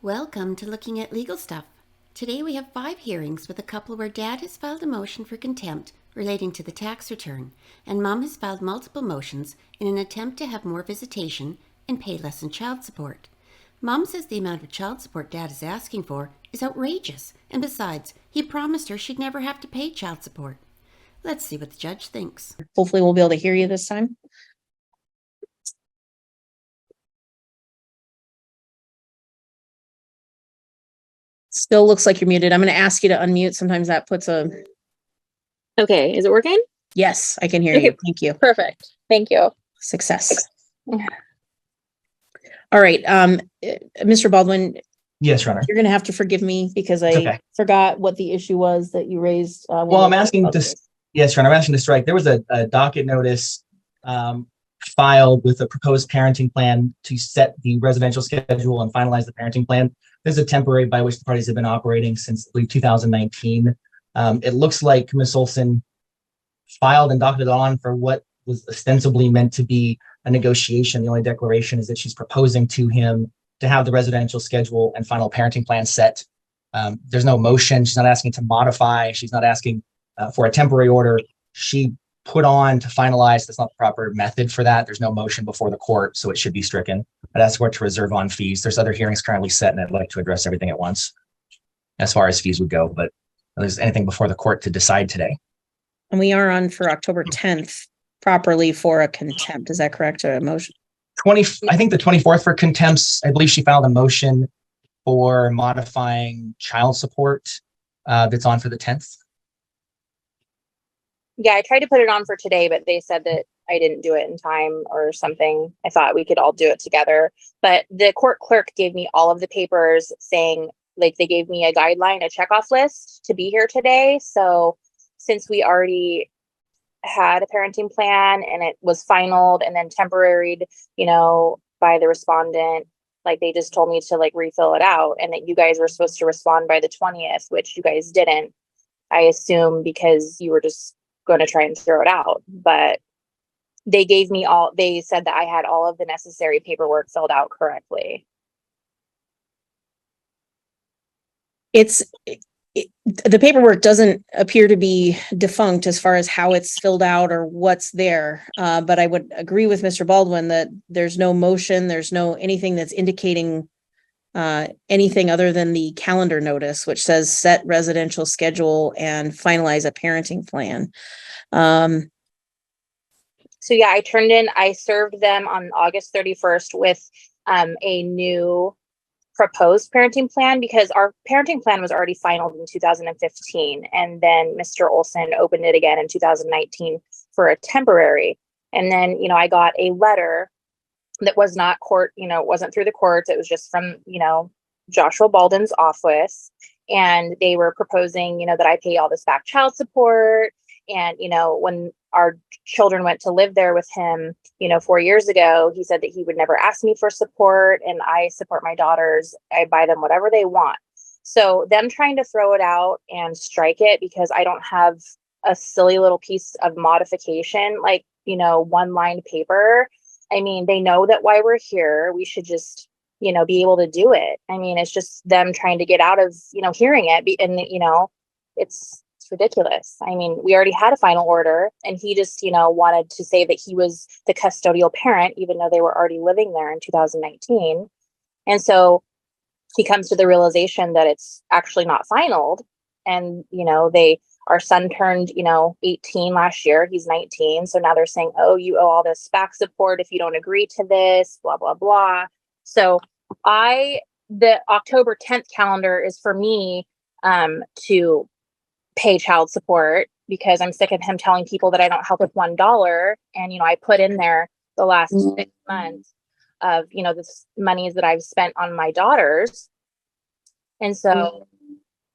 Welcome to Looking at Legal Stuff. Today we have 5 hearings with a couple where Dad has filed a motion for contempt relating to the tax return, and Mom has filed multiple motions in an attempt to have more visitation and pay less in child support. Mom says the amount of child support Dad is asking for is outrageous, and besides, he promised her she'd never have to pay child support. Let's see what the judge thinks. Hopefully we'll be able to hear you this time. Still looks like you're muted. I'm going to ask you to unmute. Sometimes that puts a... Okay, is it working? Yes, I can hear you. Thank you. Perfect. Thank you. Success. All right. Mr. Baldwin. Yes, Your Honor. You're going to have to forgive me because I forgot what the issue was that you raised. Well, I'm asking to, yes, Your Honor, I'm asking to strike. There was a docket notice filed with a proposed parenting plan to set the residential schedule and finalize the parenting plan. This is a temporary by which the parties have been operating since, I believe, 2019. It looks like Ms. Olson filed and docketed on for what was ostensibly meant to be a negotiation. The only declaration is that she's proposing to him to have the residential schedule and final parenting plan set. There's no motion. She's not asking to modify. She's not asking for a temporary order. She put on to finalize. That's not the proper method for that. There's no motion before the court, so it should be stricken. I'd ask the court to reserve on fees. There's other hearings currently set, and I'd like to address everything at once as far as fees would go, but there's anything before the court to decide today. And we are on for October 10th properly for a contempt. Is that correct? A motion? I think the 24th for contempts. I believe she filed a motion for modifying child support that's on for the 10th. Yeah, I tried to put it on for today, but they said that I didn't do it in time or something. I thought we could all do it together. But the court clerk gave me all of the papers saying, like, they gave me a guideline, a checkoff list to be here today. So since we already had a parenting plan and it was finalized and then temporaried, by the respondent, like they just told me to like refill it out and that you guys were supposed to respond by the 20th, which you guys didn't. I assume because you were just going to try and throw it out, but they said that I had all of the necessary paperwork filled out correctly. The paperwork doesn't appear to be defunct as far as how it's filled out or what's there. But I would agree with Mr. Baldwin that there's no motion, there's no anything that's indicating anything other than the calendar notice, which says set residential schedule and finalize a parenting plan. So yeah, I served them on August 31st with a new proposed parenting plan because our parenting plan was already finalized in 2015. And then Mr. Olson opened it again in 2019 for a temporary. And then, I got a letter that was not court, it wasn't through the courts. It was just from, Joshua Baldwin's office. And they were proposing, that I pay all this back child support. And, when our children went to live there with him, 4 years ago, he said that he would never ask me for support. And I support my daughters. I buy them whatever they want. So them trying to throw it out and strike it because I don't have a silly little piece of modification, like, one line paper. I mean, they know that why we're here, we should just, be able to do it. I mean, it's just them trying to get out of, hearing it. And, it's ridiculous. I mean, we already had a final order and he just, wanted to say that he was the custodial parent, even though they were already living there in 2019. And so he comes to the realization that it's actually not finalized. And, our son turned, 18 last year. He's 19. So now they're saying, oh, you owe all this back support if you don't agree to this, blah, blah, blah. So the October 10th calendar is for me to pay child support because I'm sick of him telling people that I don't help with $1. And, I put in there the last 6 months of, the monies that I've spent on my daughters. And so,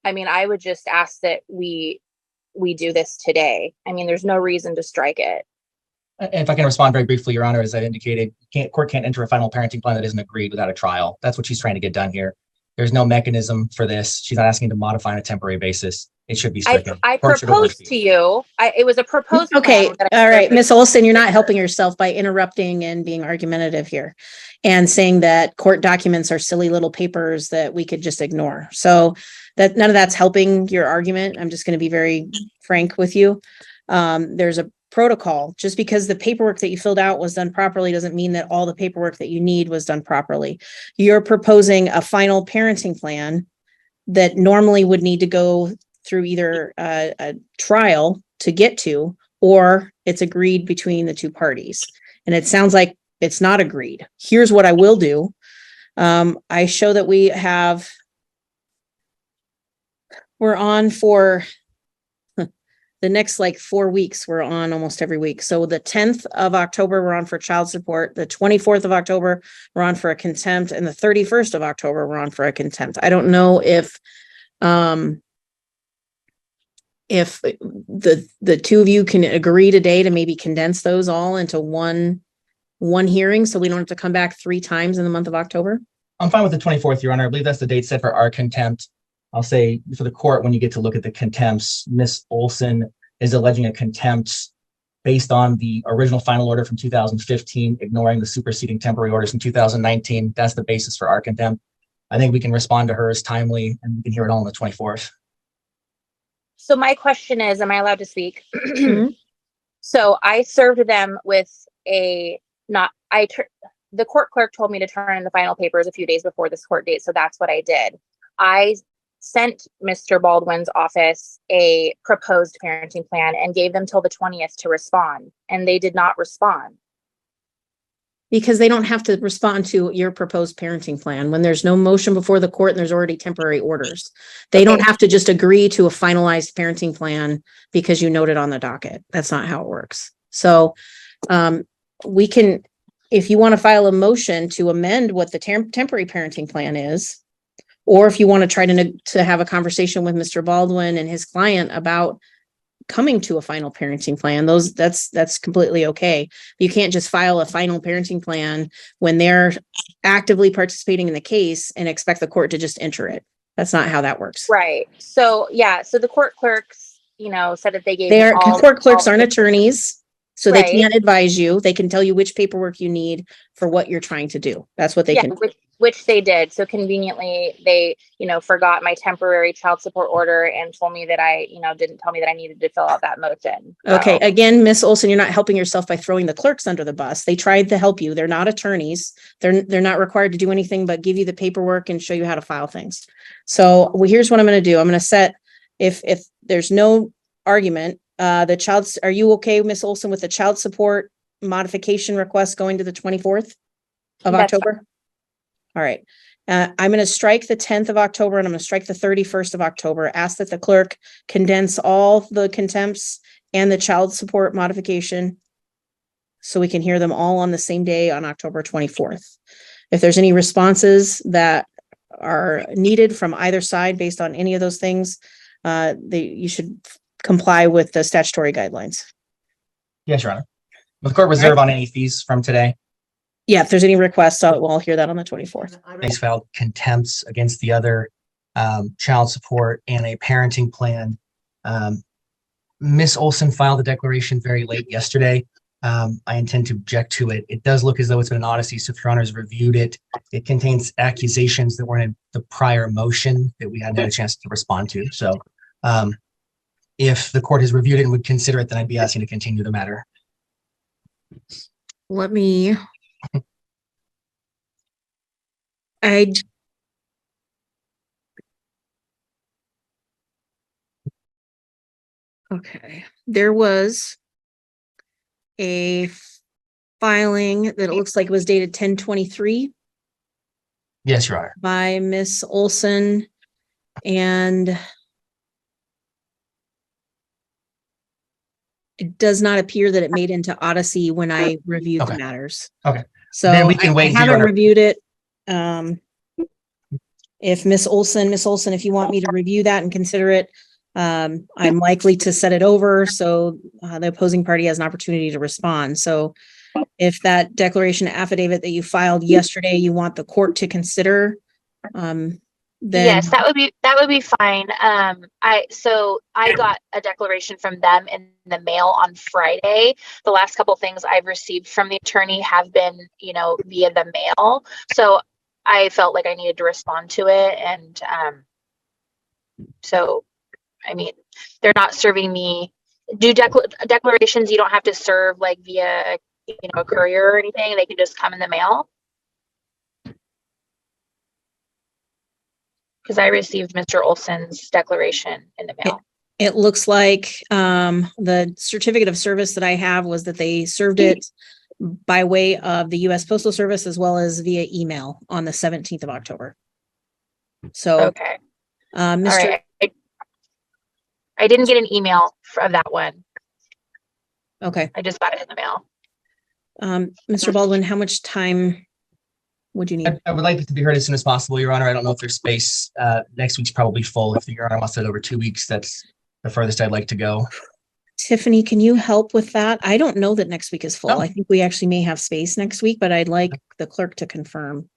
I mean, I would just ask that we do this today. I mean, there's no reason to strike it. If I can respond very briefly, Your Honor, as I've indicated, court can't enter a final parenting plan that isn't agreed without a trial. That's what she's trying to get done here. There's no mechanism for this. She's not asking to modify on a temporary basis. it should be stricken. I Court should proposed oversee to it. you, it was a proposed Okay, plan that I all right, served Miss Olson, you're not helping yourself by interrupting and being argumentative here and saying that court documents are silly little papers that we could just ignore. So that none of that's helping your argument. I'm just going to be very frank with you. There's a protocol. Just because the paperwork that you filled out was done properly doesn't mean that all the paperwork that you need was done properly. You're proposing a final parenting plan that normally would need to go through either a trial to get to, or it's agreed between the two parties. And it sounds like it's not agreed. Here's what I will do. I show that we're on for the next like 4 weeks. We're on almost every week. So the 10th of October, we're on for child support. The 24th of October, we're on for a contempt. And the 31st of October, we're on for a contempt. I don't know if the two of you can agree today to maybe condense those all into one hearing, so we don't have to come back 3 times in the month of October. I'm fine with the 24th, Your Honor. I believe that's the date set for our contempt. I'll say for the court, when you get to look at the contempts, Ms. Olson is alleging a contempt based on the original final order from 2015, ignoring the superseding temporary orders from 2019. That's the basis for our contempt. I think we can respond to her as timely, and we can hear it all on the 24th. So my question is, am I allowed to speak? Mhm. So I served them with the court clerk told me to turn in the final papers a few days before this court date. So that's what I did. I sent Mr. Baldwin's office a proposed parenting plan and gave them till the 20th to respond, and they did not respond. Because they don't have to respond to your proposed parenting plan when there's no motion before the court and there's already temporary orders. They don't have to just agree to a finalized parenting plan because you noted on the docket. That's not how it works. So we can, if you want to file a motion to amend what the temporary parenting plan is, or if you want to try to have a conversation with Mr. Baldwin and his client about coming to a final parenting plan, that's completely okay. You can't just file a final parenting plan when they're actively participating in the case and expect the court to just enter it. That's not how that works. Right. So yeah. So the court clerks, said that they gave me Court clerks aren't attorneys, so they Right. can't advise you. They can tell you which paperwork you need for what you're trying to do. That's what they can. Which they did. So conveniently, they, forgot my temporary child support order and told me that I, didn't tell me that I needed to fill out that motion. Okay. Again, Miss Olson, you're not helping yourself by throwing the clerks under the bus. They tried to help you. They're not attorneys. They're not required to do anything but give you the paperwork and show you how to file things. So here's what I'm going to do. I'm going to set, if there's no argument, are you okay, Miss Olson, with the child support modification request going to the 24th of That's October? All right. I'm going to strike the 10th of October and I'm going to strike the 31st of October. Ask that the clerk condense all the contempts and the child support modification so we can hear them all on the same day on October 24th. If there's any responses that are needed from either side based on any of those things, you should comply with the statutory guidelines. Yes, Your Honor. Will the court reserve on any fees from today? Yeah, if there's any requests, I'll hear that on the 24th. They filed contempts against the other child support and a parenting plan. Ms. Olson filed a declaration very late yesterday. I intend to object to it. It does look as though it's been an odyssey. So if Your Honor's reviewed it, it contains accusations that were in the prior motion that we hadn't had a chance to respond to. So if the court has reviewed it and would consider it, then I'd be asking to continue the matter. Let me. Okay. There was a filing that it looks like it was dated 10/23 Yes, Your Honor. by Miss Olson, and it does not appear that it made into Odyssey when I reviewed the matters. Okay. So Then we can wait, I Your haven't Honor. reviewed it. If Miss Olson, if you want me to review that and consider it, I'm likely to set it over so the opposing party has an opportunity to respond. So if that declaration affidavit that you filed yesterday, you want the court to consider, then Yes, that would be fine. I got a declaration from them in the mail on Friday. The last couple things I've received from the attorney have been, via the mail. So I felt like I needed to respond to it. And so, I mean, they're not serving me. Declarations you don't have to serve like via, a courier or anything. They can just come in the mail. Because I received Mr. Olson's declaration in the mail. it looks like the certificate of service that I have was that they served it by way of the U.S. Postal Service as well as via email on the 17th of October. So, okay. Mr. All right. I didn't get an email of that one. Okay. I just got it in the mail. Mr. Baldwin, how much time would you need? I would like it to be heard as soon as possible, Your Honor. I don't know if there's space. Next week's probably full. If the Your Honor wants it over 2 weeks, that's the furthest I'd like to go. Tiffany, can you help with that? I don't know that next week is full. Oh. I think we actually may have space next week, but I'd like the clerk to confirm.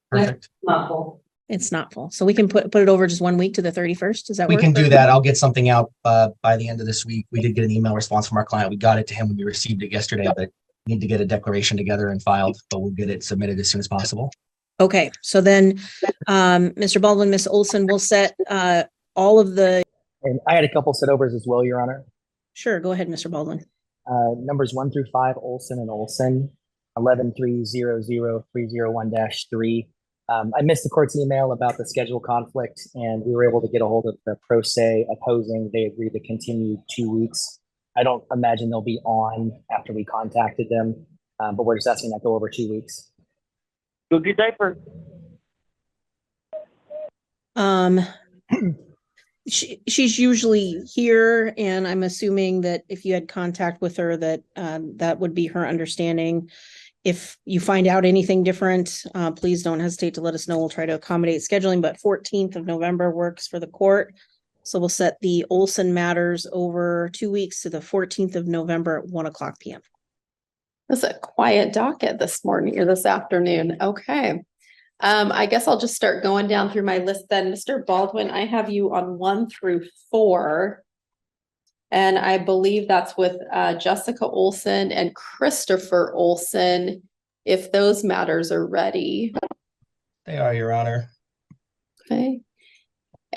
Perfect. Not full. It's not full. So we can put it over just 1 week to the 31st. Does that We work? can do that. I'll get something out by the end of this week. We did get an email response from our client. We got it to him when we received it yesterday, but need to get a declaration together and filed, but we'll get it submitted as soon as possible. Okay, so then, Mr. Baldwin, Ms. Olson will set all of the. And I had a couple set overs as well, Your Honor. Sure, go ahead, Mr. Baldwin. Numbers 1 through 5, Olson and Olson, 11-300-301-3. I missed the court's email about the schedule conflict, and we were able to get a hold of the pro se opposing. They agreed to continue 2 weeks. I don't imagine they'll be on after we contacted them, but we're just asking that go over 2 weeks. Good diaper. She's usually here, and I'm assuming that if you had contact with her, that that would be her understanding. If you find out anything different, please don't hesitate to let us know. We'll try to accommodate scheduling, but 14th of November works for the court. So we'll set the Olson matters over 2 weeks to the 14th of November at 1:00 p.m. It's a quiet docket this morning or this afternoon. Okay. I guess I'll just start going down through my list then. Mr. Baldwin, I have you on 1 through 4. And I believe that's with Jessica Olson and Christopher Olson, if those matters are ready. They are, Your Honor. Okay.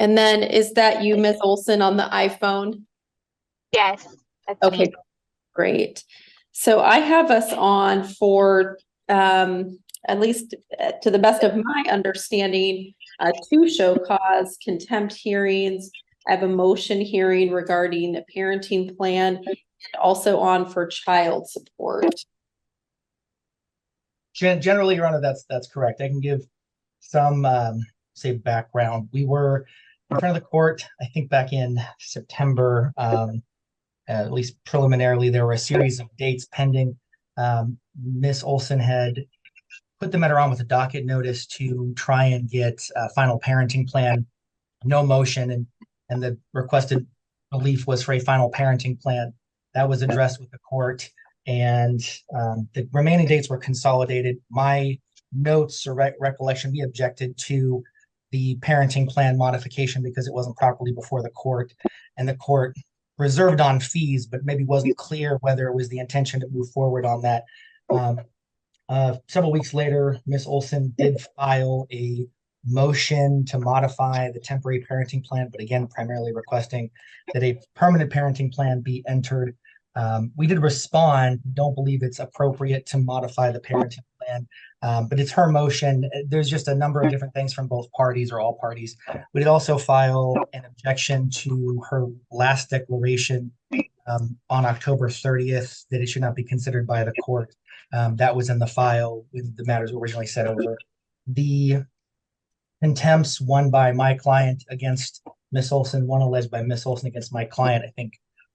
And then is that you, Ms. Olson, on the iPhone? Yes. That's Okay, me. great. So I have us on for, at least to the best of my understanding, 2 show cause contempt hearings. I have a motion hearing regarding the parenting plan, and also on for child support. Generally, Your Honor, that's correct. I can give some say background. We were in front of the court, I think back in September, at least preliminarily. There were a series of dates pending. Miss Olson had put the matter on with a docket notice to try and get a final parenting plan. No motion, and the requested relief was for a final parenting plan. That was addressed with the court, and the remaining dates were consolidated. My notes or recollection, we objected to the parenting plan modification because it wasn't properly before the court, and the court reserved on fees, but maybe wasn't clear whether it was the intention to move forward on that. Several weeks later, Ms. Olson did file a motion to modify the temporary parenting plan, but again, primarily requesting that a permanent parenting plan be entered. We did respond, don't believe it's appropriate to modify the parenting plan, but it's her motion. There's just a number of different things from both parties or all parties. We did also file an objection to her last declaration on October 30th that it should not be considered by the court. That was in the file when the matters were originally set over. The contempts, one by my client against Miss Olson, one alleged by Miss Olson against my client, I think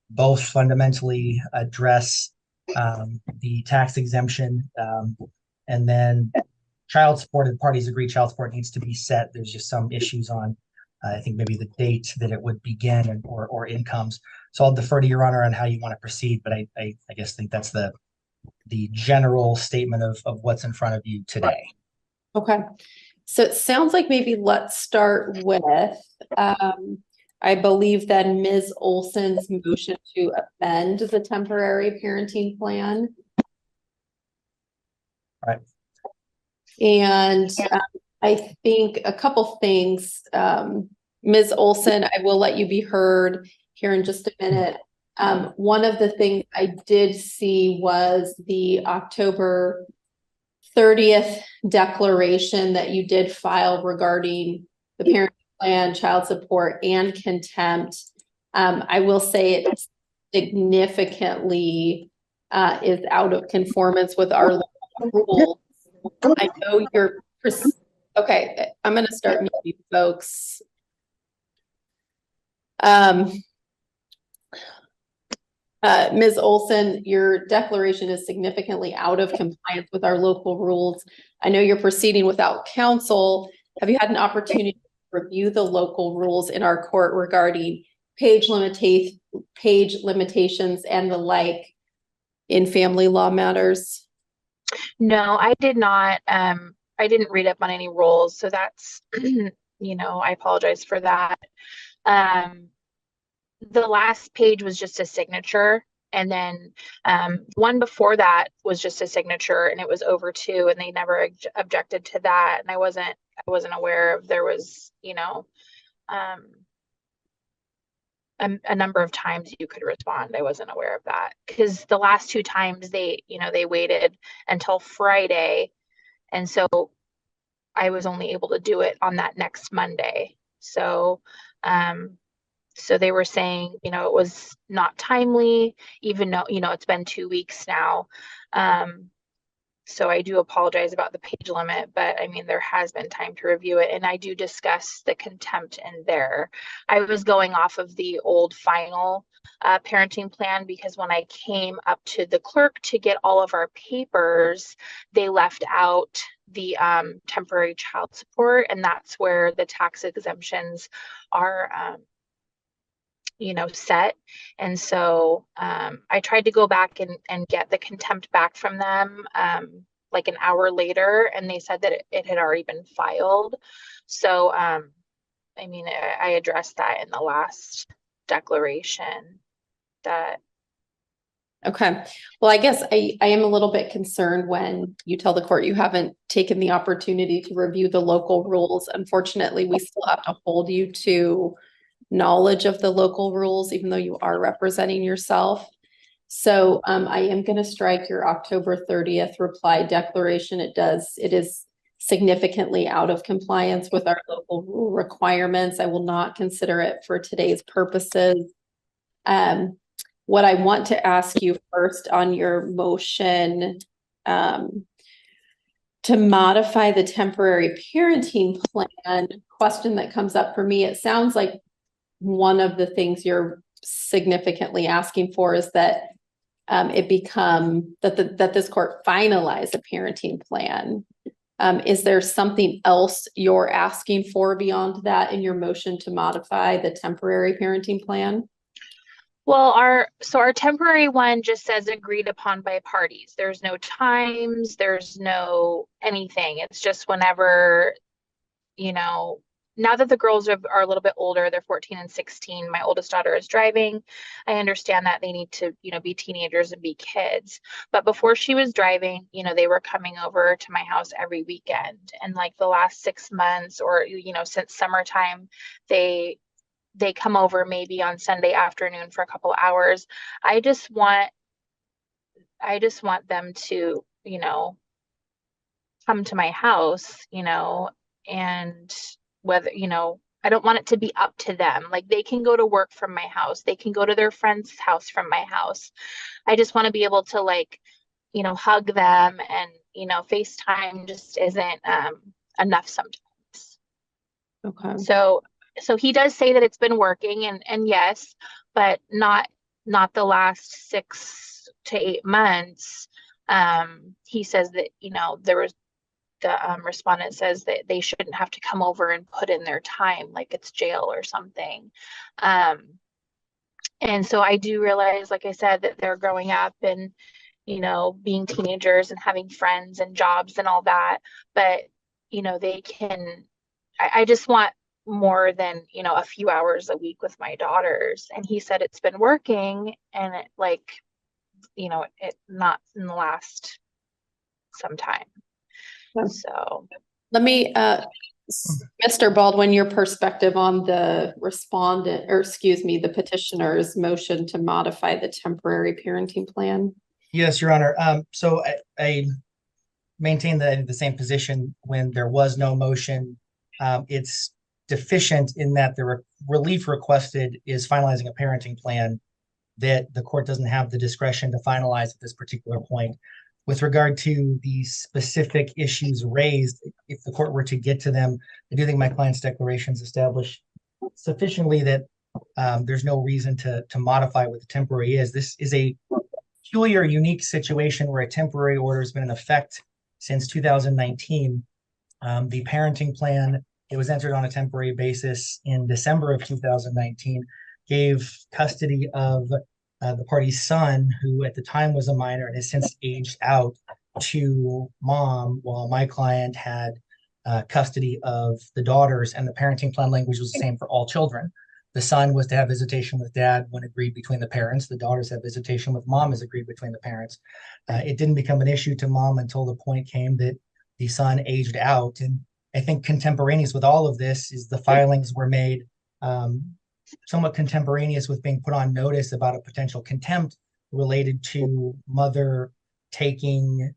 both fundamentally address the tax exemption, and then child support. The parties agree child support needs to be set. There's just some issues on, I think maybe the date that it would begin or incomes. So I'll defer to Your Honor on how you want to proceed, but I guess think that's the general statement of what's in front of you today. Okay. So it sounds like maybe let's start with, I believe then Ms. Olson's motion to amend the temporary parenting plan. Right. And I think a couple things, Ms. Olson, I will let you be heard here in just a minute. One of the things I did see was the October 30th declaration that you did file regarding the parent plan, child support, and contempt. I will say it significantly is out of conformance with our rules. I know you're, okay, I'm going to start muting folks. Ms. Olson, your declaration is significantly out of compliance with our local rules. I know you're proceeding without counsel. Have you had an opportunity to review the local rules in our court regarding page limitations and the like in family law matters? No, I did not. I didn't read up on any rules, so that's, I apologize for that. The last page was just a signature, and then one before that was just a signature, and it was over 2, and they never objected to that. And I wasn't aware of there was, a number of times you could respond. I wasn't aware of that because the last 2 times they waited until Friday, and so I was only able to do it on that next Monday. So so they were saying, it was not timely, even though, it's been 2 weeks now. So I do apologize about the page limit, but I mean, there has been time to review it. And I do discuss the contempt in there. I was going off of the old final parenting plan because when I came up to the clerk to get all of our papers, they left out the temporary child support. And that's where the tax exemptions are set. And so I tried to go back and get the contempt back from them like an hour later, and they said that it had already been filed. So I addressed that in the last declaration. That Okay. Well, I guess I am a little bit concerned when you tell the court you haven't taken the opportunity to review the local rules. Unfortunately, we still have to hold you to knowledge of the local rules, even though you are representing yourself. So I am going to strike your October 30th reply declaration. It is significantly out of compliance with our local rule requirements. I will not consider it for today's purposes. What I want to ask you first on your motion to modify the temporary parenting plan question that comes up for me, it sounds like one of the things you're significantly asking for is that that this court finalize a parenting plan. Is there something else you're asking for beyond that in your motion to modify the temporary parenting plan? Well, our temporary one just says agreed upon by parties. There's no times, there's no anything. It's just whenever, now that the girls are a little bit older, they're 14 and 16. My oldest daughter is driving. I understand that they need to, be teenagers and be kids. But before she was driving, they were coming over to my house every weekend. And like the last 6 months or, since summertime, they come over maybe on Sunday afternoon for a couple of hours. I just want them to, come to my house, and whether, I don't want it to be up to them. Like they can go to work from my house. They can go to their friend's house from my house. I just want to be able to hug them, and, FaceTime just isn't enough sometimes. Okay. So he does say that it's been working, and yes, but not the last 6 to 8 months. He says that, there was the respondent says that they shouldn't have to come over and put in their time like it's jail or something. And so I do realize, like I said, that they're growing up and, being teenagers and having friends and jobs and all that. But, they can, I just want more than, a few hours a week with my daughters. And he said it's been working, and it it not in the last some time. Yeah. So Let me, Mr. Baldwin, your perspective on the respondent, or excuse me, the petitioner's motion to modify the temporary parenting plan. Yes, Your Honor. So I maintain the same position when there was no motion. It's deficient in that the relief requested is finalizing a parenting plan that the court doesn't have the discretion to finalize at this particular point. With regard to the specific issues raised, if the court were to get to them, I do think my client's declarations establish sufficiently that there's no reason to modify what the temporary is. This is a peculiar, unique situation where a temporary order has been in effect since 2019. The parenting plan, it was entered on a temporary basis in December of 2019, gave custody of the party's son, who at the time was a minor and has since aged out, to mom, while my client had custody of the daughters, and the parenting plan language was the same for all children. The son was to have visitation with dad when agreed between the parents. The daughters have visitation with mom as agreed between the parents. It didn't become an issue to mom until the point came that the son aged out. And I think contemporaneous with all of this is the filings were made somewhat contemporaneous with being put on notice about a potential contempt related to mother taking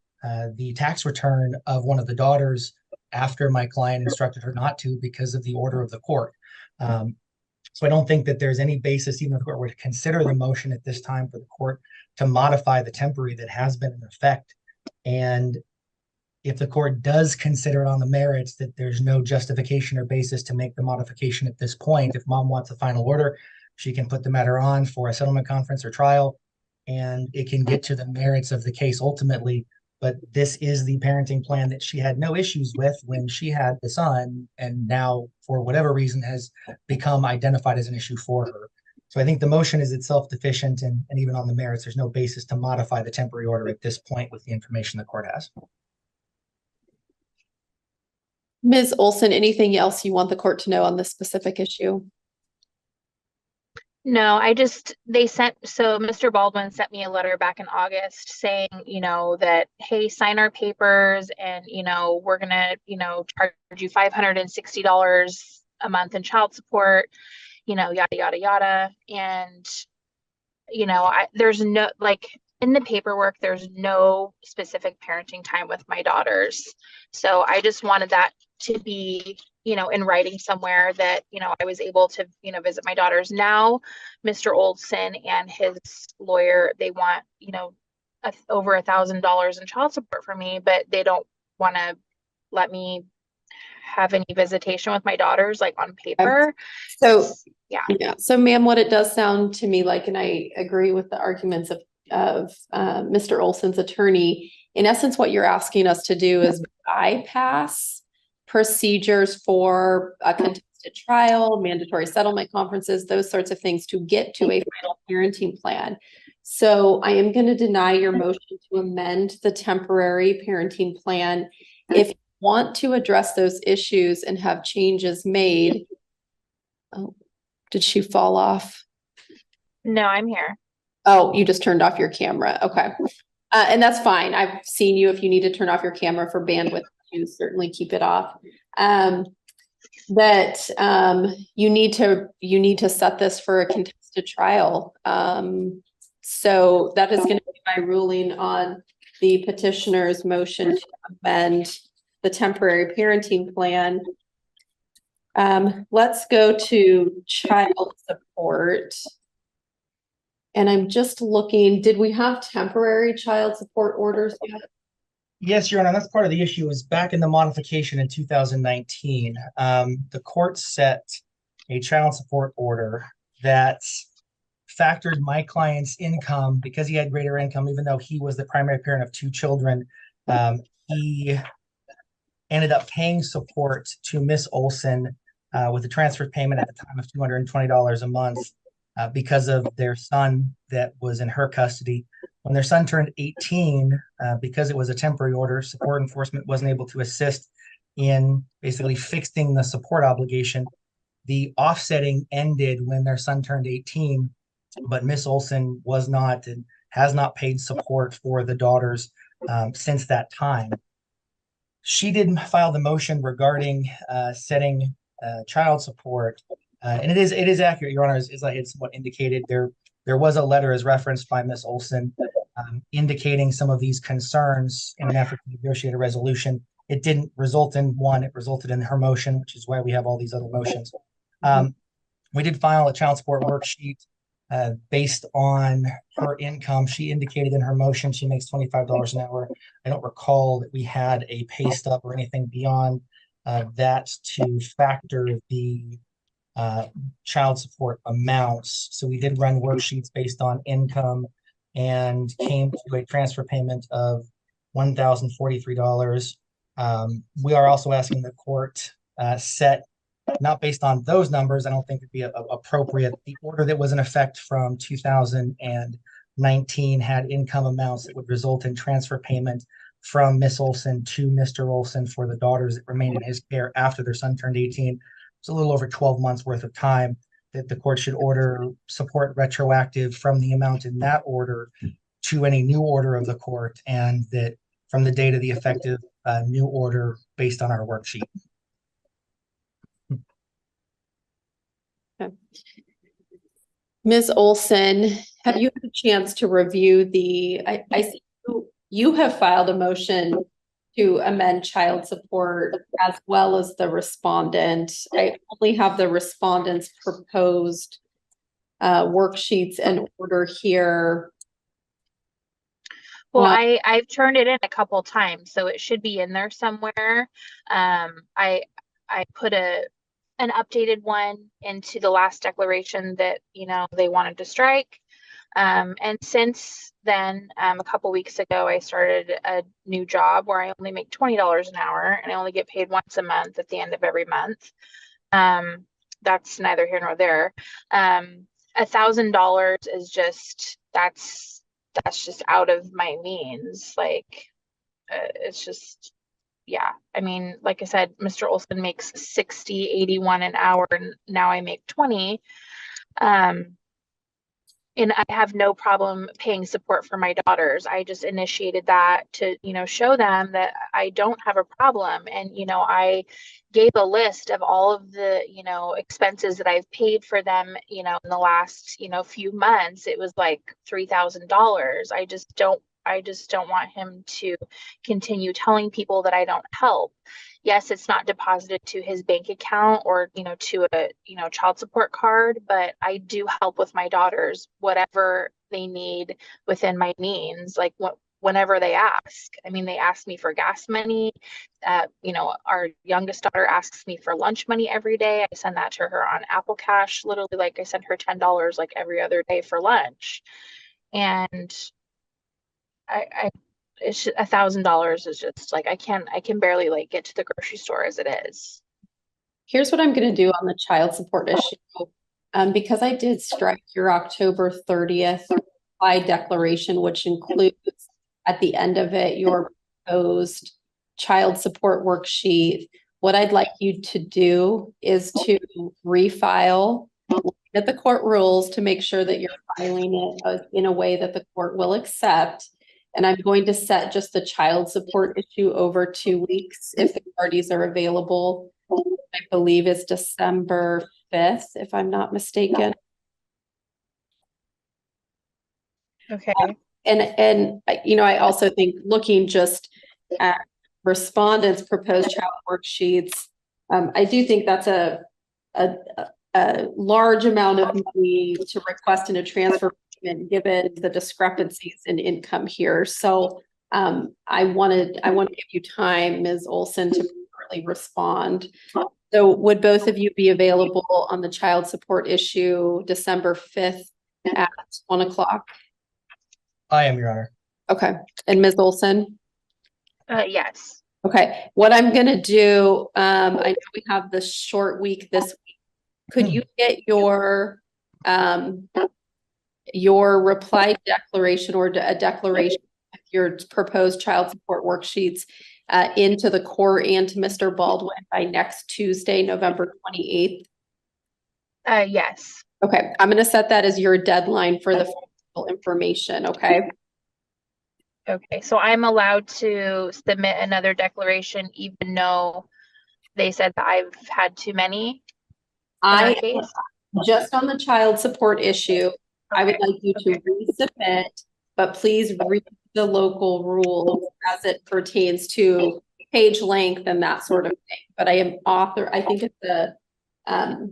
the tax return of one of the daughters after my client instructed her not to because of the order of the court. So I don't think that there's any basis, even if the court were to consider the motion at this time, for the court to modify the temporary that has been in effect. And if the court does consider it on the merits that there's no justification or basis to make the modification at this point, if mom wants a final order, she can put the matter on for a settlement conference or trial, and it can get to the merits of the case ultimately. But this is the parenting plan that she had no issues with when she had the son, and now, for whatever reason, has become identified as an issue for her. So I think the motion is itself deficient, and even on the merits, there's no basis to modify the temporary order at this point with the information the court has. Ms. Olson, anything else you want the court to know on this specific issue? no, so Mr. Baldwin sent me a letter back in August saying, that, hey, sign our papers and, we're going to, charge you $560 a month in child support, yada, yada, yada. And, there's no, in the paperwork, there's no specific parenting time with my daughters. So I just wanted that to be, in writing somewhere that, I was able to, visit my daughters. Now, Mr. Olson and his lawyer, they want, over $1,000 in child support for me, but they don't want to let me have any visitation with my daughters, on paper. So, yeah. So ma'am, what it does sound to me like, and I agree with the arguments of Mr. Olson's attorney, in essence, what you're asking us to do is bypass procedures for a contested trial, mandatory settlement conferences, those sorts of things to get to a final parenting plan. So I am going to deny your motion to amend the temporary parenting plan. If you want to address those issues and have changes made. Oh, did she fall off? No, I'm here. Oh, you just turned off your camera. Okay. And that's fine. I've seen you. If you need to turn off your camera for bandwidth, you certainly keep it off. You need to set this for a contested trial. So that is going to be my ruling on the petitioner's motion to amend the temporary parenting plan. Let's go to child support. And I'm just looking, did we have temporary child support orders yet? Yes, Your Honor, that's part of the issue. Is back in the modification in 2019, the court set a child support order that factored my client's income because he had greater income, even though he was the primary parent of two children. He ended up paying support to Miss Olson with a transfer payment at the time of $220 a month because of their son that was in her custody. When their son turned 18, because it was a temporary order, support enforcement wasn't able to assist. in basically fixing the support obligation. The offsetting ended when their son turned 18, but Miss Olson was not and has not paid support for the daughters since that time. She didn't file the motion regarding setting child support, and it is accurate, Your Honor, is like it's what indicated there was a letter as referenced by Miss Olson indicating some of these concerns in an effort to negotiate a resolution. It didn't result in one; it resulted in her motion, which is why we have all these other motions. We did file a child support worksheet based on her income. She indicated in her motion she makes $25 an hour. I don't recall that we had a pay stub or anything beyond that to factor the child support amounts. So we did run worksheets based on income and came to a transfer payment of $1,043. We are also asking the court set, not based on those numbers, I don't think it'd be appropriate. The order that was in effect from 2019 had income amounts that would result in transfer payment from Miss Olson to Mr. Olson for the daughters that remained in his care after their son turned 18. It's a little over 12 months worth of time that the court should order support retroactive from the amount in that order to any new order of the court, and that from the date of the effective new order based on our worksheet. Okay. Ms. Olson, have you had a chance to review I see you have filed a motion to amend child support as well as the respondent. I only have the respondent's proposed worksheets in order here. Well, I've turned it in a couple times, so it should be in there somewhere. I put an updated one into the last declaration that, they wanted to strike. And since then, a couple weeks ago, I started a new job where I only make $20 an hour and I only get paid once a month at the end of every month. That's neither here nor there. $1,000 is just, that's just out of my means. Like, it's just, yeah. I mean, like I said, Mr. Olson makes $60.81 an hour, and now I make 20. And I have no problem paying support for my daughters. I just initiated that to, show them that I don't have a problem. And, I gave a list of all of the, expenses that I've paid for them, in the last, few months. It was like $3,000. I just don't want him to continue telling people that I don't help. Yes, it's not deposited to his bank account or, to a, child support card, but I do help with my daughters, whatever they need within my means, like whenever they ask. I mean, they ask me for gas money. Our youngest daughter asks me for lunch money every day. I send that to her on Apple Cash. Literally, like I send her $10 like every other day for lunch. And it's $1,000 is just like, I can barely like get to the grocery store as it is. Here's what I'm going to do on the child support issue. Because I did strike your October 30th by declaration, which includes at the end of it, your proposed child support worksheet. What I'd like you to do is to refile at the court rules to make sure that you're filing it in a way that the court will accept. And I'm going to set just the child support issue over 2 weeks if the parties are available. I believe it's December 5th, if I'm not mistaken. Okay. And I also think looking just at respondents' proposed child worksheets, I do think that's a large amount of money to request in a transfer payment given the discrepancies in income here. So I want to give you time, Ms. Olson, to really respond. So would both of you be available on the child support issue December 5th at 1 o'clock? I am, Your Honor. Okay. And Ms. Olson? Yes. Okay. What I'm going to do, I know we have this short week this week. Could you get your reply declaration or a declaration with your proposed child support worksheets into the court and to Mr. Baldwin by next Tuesday, November 28th? Yes. Okay, I'm gonna set that as your deadline for the financial information, okay? Okay, so I'm allowed to submit another declaration even though they said that I've had too many in our case? Just on the child support issue, I would Okay. like you to resubmit, but please read the local rules as it pertains to page length and that sort of thing. But I think it's a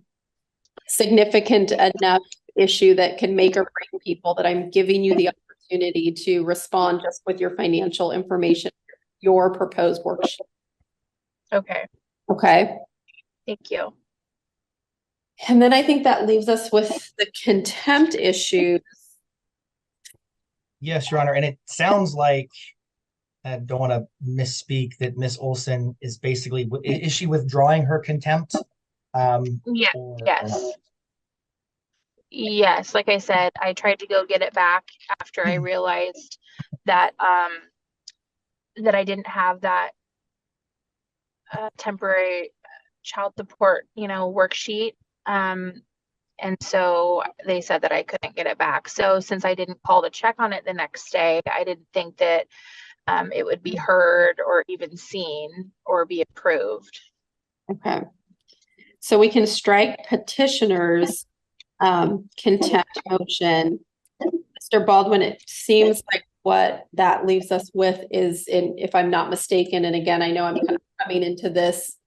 significant enough issue that can make or break people that I'm giving you the opportunity to respond just with your financial information, your proposed worksheet. Okay, Okay. thank you. And then I think that leaves us with the contempt issue. Yes, Your Honor, and it sounds like, I don't want to misspeak, that Miss Olson is basically, is she withdrawing her contempt? Yeah, or- yes. Yes, like I said, I tried to go get it back after I realized that that I didn't have that temporary child support, worksheet. And so they said that I couldn't get it back. So since I didn't call to check on it the next day, I didn't think that it would be heard or even seen or be approved. Okay. So we can strike petitioner's contempt motion. Mr. Baldwin, it seems like what that leaves us with is, if I'm not mistaken, and again, I know I'm kind of coming into this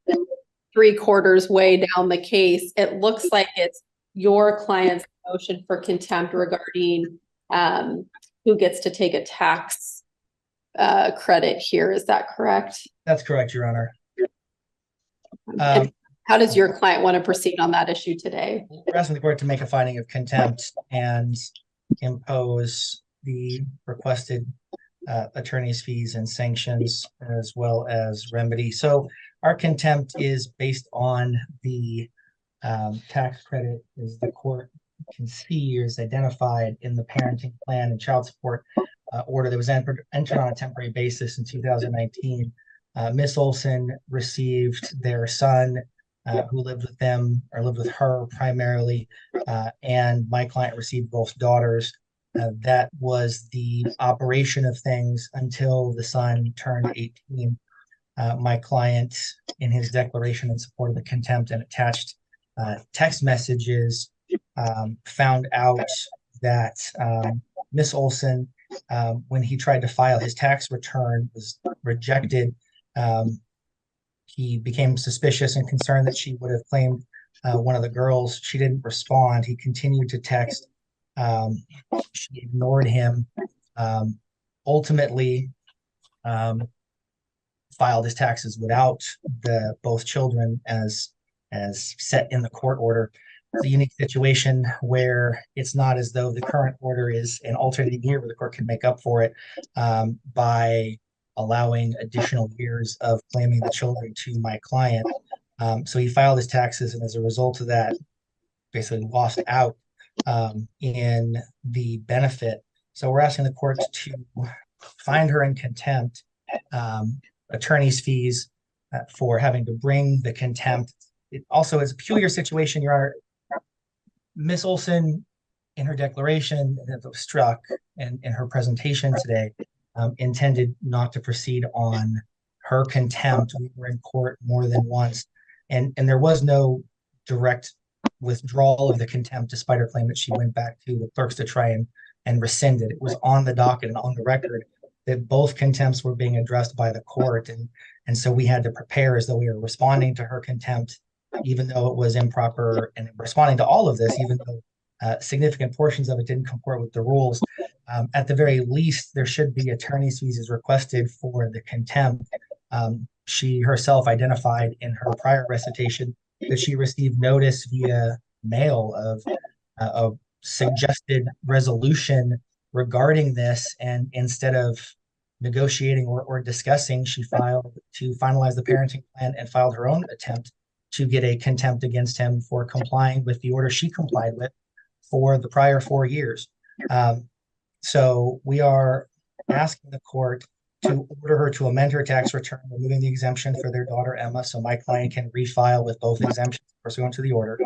3/4 way down the case, it looks like it's your client's motion for contempt regarding who gets to take a tax credit here. Is that correct? That's correct, Your Honor. And how does your client want to proceed on that issue today? We're asking the court to make a finding of contempt and impose the requested attorney's fees and sanctions as well as remedy. So our contempt is based on the tax credit, as the court can see, is identified in the parenting plan and child support order that was entered on a temporary basis in 2019. Miss Olson received their son who lived with them or lived with her primarily, and my client received both daughters. That was the operation of things until the son turned 18. My client, in his declaration in support of the contempt and attached text messages, found out that Miss Olson, when he tried to file his tax return, was rejected. He became suspicious and concerned that she would have claimed one of the girls. She didn't respond. He continued to text. She ignored him. Ultimately, filed his taxes without both children as set in the court order. It's a unique situation where it's not as though the current order is an alternating year where the court can make up for it by allowing additional years of claiming the children to my client. So he filed his taxes, and as a result of that, basically lost out in the benefit. So we're asking the court to find her in contempt, attorney's fees for having to bring the contempt. It also is a peculiar situation, Your Honor. Miss Olson, in her declaration that was struck and in her presentation today, intended not to proceed on her contempt. We were in court more than once, and there was no direct withdrawal of the contempt, despite her claim that she went back to the clerks to try and rescind it. It was on the docket and on the record that both contempts were being addressed by the court, and so we had to prepare as though we were responding to her contempt, even though it was improper, and responding to all of this, even though significant portions of it didn't comport with the rules. At the very least, there should be attorney's fees as requested for the contempt. She herself identified in her prior recitation that she received notice via mail of a suggested resolution regarding this, and instead of negotiating or discussing, she filed to finalize the parenting plan and filed her own attempt to get a contempt against him for complying with the order she complied with for the prior 4 years. So we are asking the court to order her to amend her tax return, removing the exemption for their daughter Emma, so my client can refile with both exemptions pursuant to the order.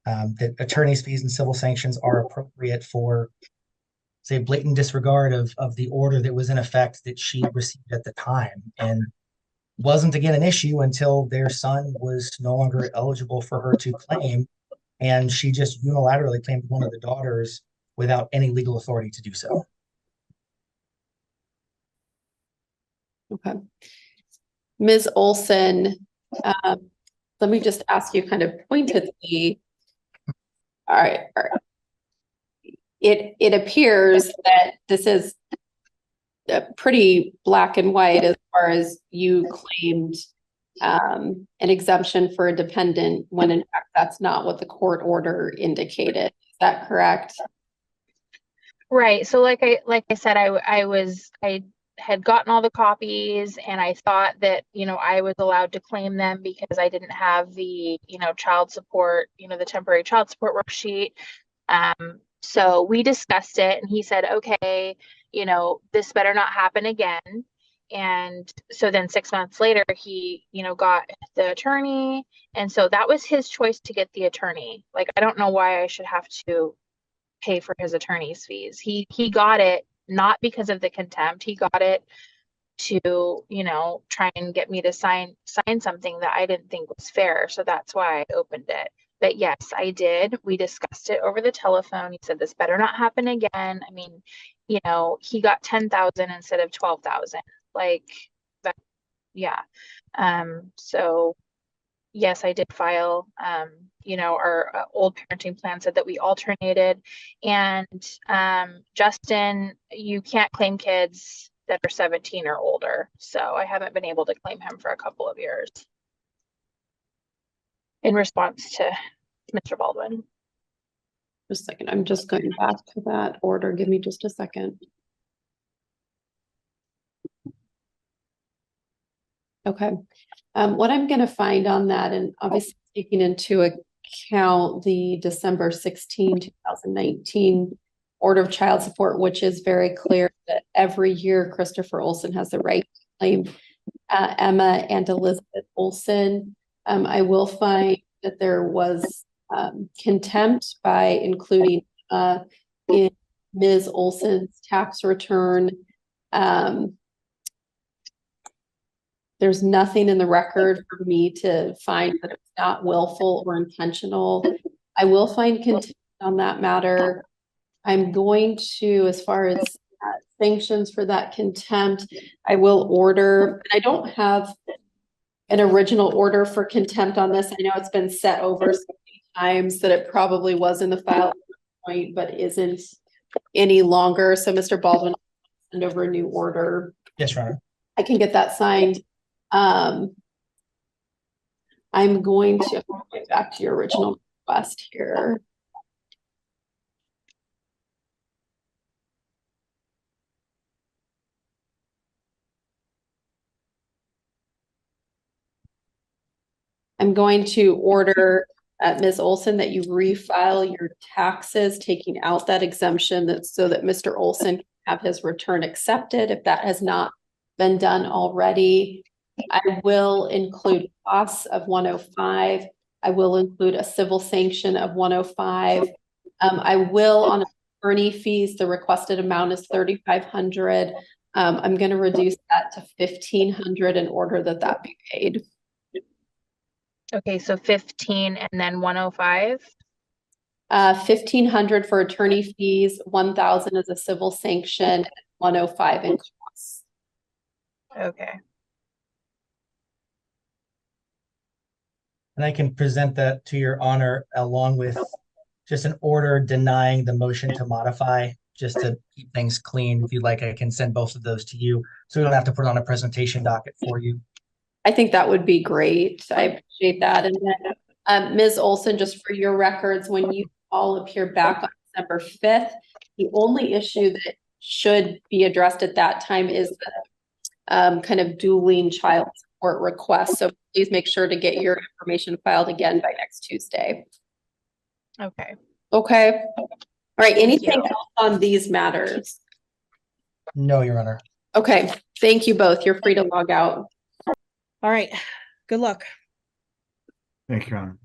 That attorney's fees and civil sanctions are appropriate for, say, blatant disregard of the order that was in effect that she received at the time, and wasn't again an issue until their son was no longer eligible for her to claim, and she just unilaterally claimed one of the daughters without any legal authority to do so. Okay. Ms. Olson, let me just ask you kind of pointedly. All right. It appears that this is pretty black and white as far as you claimed an exemption for a dependent when in fact that's not what the court order indicated. Is that correct? Right. So like I said, I had gotten all the copies and I thought that, I was allowed to claim them because I didn't have the, child support, the temporary child support worksheet. So we discussed it and he said, okay, this better not happen again. And so then 6 months later, he, got the attorney. And so that was his choice to get the attorney. Like, I don't know why I should have to pay for his attorney's fees. He got it not because of the contempt. He got it to, try and get me to sign something that I didn't think was fair. So that's why I opened it. But yes, I did. We discussed it over the telephone. He said, this better not happen again. I mean, he got 10,000 instead of 12,000. Like that. Yeah. So yes, I did file. Our old parenting plan said that we alternated, and Justin, you can't claim kids that are 17 or older. So I haven't been able to claim him for a couple of years in response to Mr. Baldwin. Just a second. I'm just going back to that order. Give me just a second. Okay. What I'm going to find on that, and obviously taking into account the December 16, 2019 order of child support, which is very clear that every year Christopher Olson has the right to claim Emma and Elizabeth Olson. I will find that there was contempt by including in Ms. Olson's tax return. There's nothing in the record for me to find that it's not willful or intentional. I will find contempt on that matter. I'm going to, as far as sanctions for that contempt, I will order, and I don't have an original order for contempt on this. I know it's been set over so many times that it probably was in the file at one point, but isn't any longer. So Mr. Baldwin, send over a new order. Yes, Your Honor. I can get that signed. I'm going to get back to your original request here. I'm going to order Ms. Olson that you refile your taxes, taking out that exemption so that Mr. Olson can have his return accepted if that has not been done already. I will include costs of 105. I will include a civil sanction of 105. I will, on attorney fees, the requested amount is 3,500. I'm going to reduce that to 1,500 in order that be paid. Okay, so 15 and then 105. 1,500 for attorney fees, 1,000 as a civil sanction, 105 in costs. Okay. And I can present that to Your Honor along with just an order denying the motion to modify, just to keep things clean. If you'd like, I can send both of those to you, so we don't have to put on a presentation docket for you. I think that would be great. I appreciate that. And then Ms. Olson, just for your records, when you all appear back on December 5th, the only issue that should be addressed at that time is the kind of dueling child support request. So please make sure to get your information filed again by next Tuesday. Okay. Okay. All right. Anything else on these matters? No, Your Honor. Okay, thank you both. You're free to log out. All right, good luck. Thank you, Your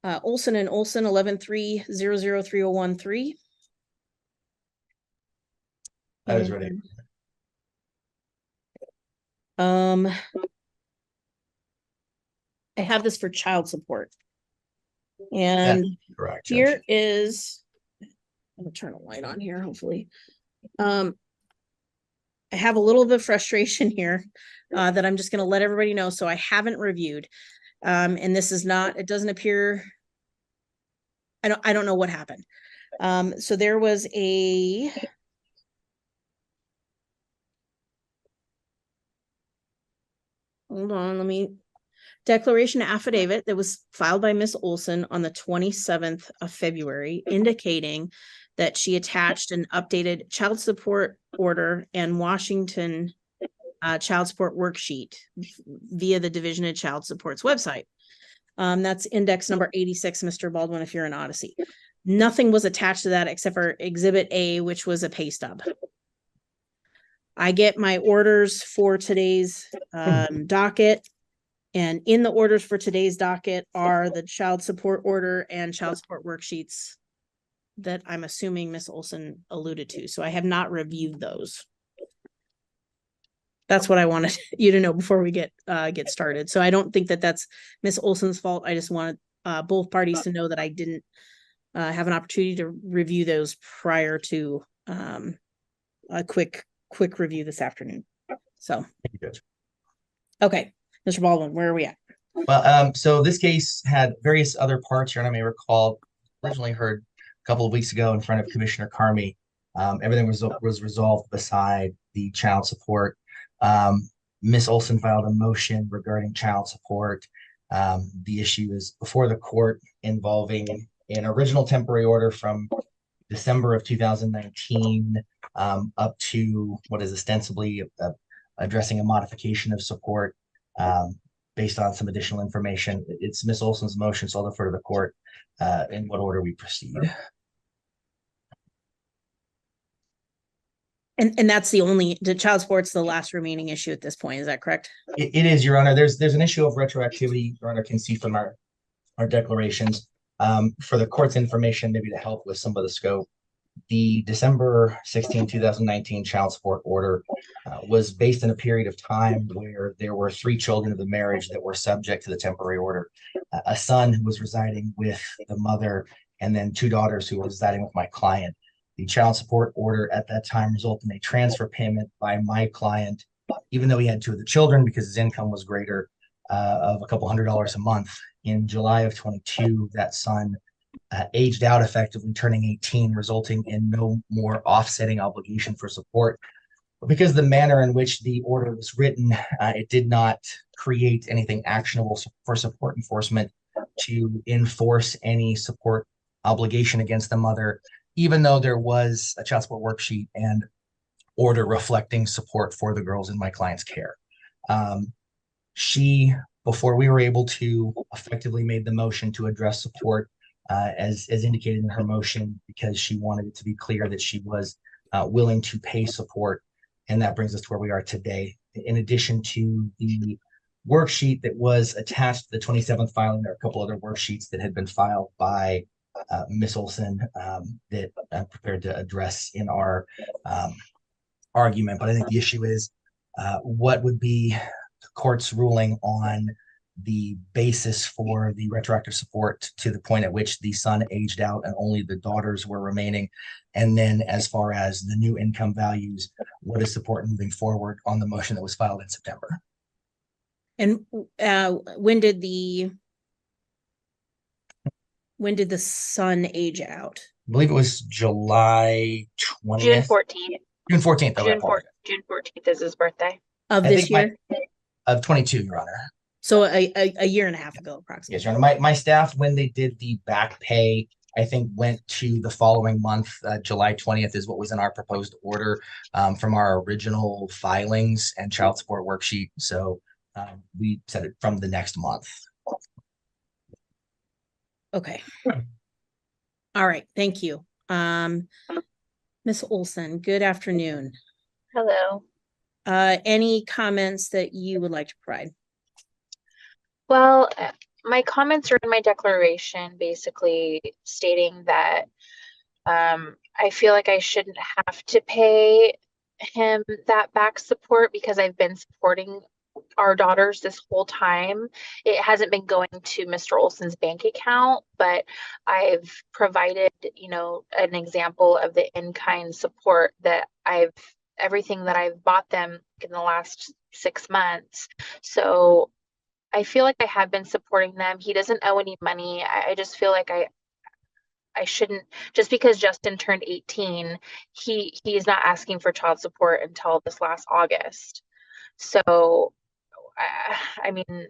Honor. Olson and Olson, 11-3-003-013. I was ready. I have this for child support. And Correct. here Judge. is, I'm gonna turn a light on here, hopefully. I have a little bit of frustration here that I'm just gonna let everybody know. So I haven't reviewed. And this is not, it doesn't appear, I don't know what happened. So there was a hold on, let me declaration affidavit that was filed by Miss Olson on the 27th of February, indicating that she attached an updated child support order and Washington child support worksheet via the Division of Child Support's website. That's index number 86, Mr. Baldwin, if you're in Odyssey. Nothing was attached to that except for Exhibit A, which was a pay stub. I get my orders for today's docket. And in the orders for today's docket are the child support order and child support worksheets that I'm assuming Miss Olson alluded to. So I have not reviewed those. That's what I wanted you to know before we get started. So I don't think that that's Miss Olson's fault. I just wanted both parties to know that I didn't have an opportunity to review those prior to a quick review this afternoon. So, Thank you, Judge. Okay. Mr. Baldwin, where are we at? Well, so this case had various other parts. Your Honor may recall, originally heard a couple of weeks ago in front of Commissioner Carmi. Everything was resolved beside the child support. Ms. Olson filed a motion regarding child support. The issue is before the court involving an original temporary order from December of 2019 up to what is ostensibly addressing a modification of support based on some additional information. It's Ms. Olson's motion, so I'll defer to the court in what order we proceed. And that's the child support's the last remaining issue at this point. Is that correct? It is, Your Honor. There's an issue of retroactivity, Your Honor can see from our declarations. For the court's information, maybe to help with some of the scope, the December 16, 2019 child support order was based in a period of time where there were 3 children of the marriage that were subject to the temporary order. A son who was residing with the mother, and then 2 daughters who were residing with my client. The child support order at that time resulted in a transfer payment by my client, even though he had 2 of the children because his income was greater, of a couple $100s a month. In July of 22, that son aged out, effectively turning 18, resulting in no more offsetting obligation for support. But because the manner in which the order was written, it did not create anything actionable for support enforcement to enforce any support obligation against the mother, even though there was a child support worksheet and order reflecting support for the girls in my client's care. She, before we were able to effectively made the motion to address support, as indicated in her motion, because she wanted it to be clear that she was willing to pay support. And that brings us to where we are today. In addition to the worksheet that was attached to the 27th filing, there are a couple other worksheets that had been filed by Ms. Olson that I'm prepared to address in our argument. But I think the issue is what would be the court's ruling on the basis for the retroactive support to the point at which the son aged out and only the daughters were remaining. And then as far as the new income values, what is support moving forward on the motion that was filed in September? And when did the son age out? I believe it was July 20th. June 14th. June 14th. June 14th is his birthday. Of this year? Of 22, Your Honor. So a year and a half ago, approximately. Yes, Your Honor. My staff, when they did the back pay, I think went to the following month. July 20th is what was in our proposed order from our original filings and child support worksheet. So we set it from the next month. Okay. All right. Thank you. Ms. Olson, good afternoon. Hello. Any comments that you would like to provide? Well, my comments are in my declaration, basically stating that I feel like I shouldn't have to pay him that back support because I've been supporting our daughters this whole time. It hasn't been going to Mr. Olson's bank account, but I've provided, an example of the in-kind support that everything that I've bought them in the last 6 months. So I feel like I have been supporting them. He doesn't owe any money. I just feel like I shouldn't, just because Justin turned 18, he is not asking for child support until this last August. So I mean,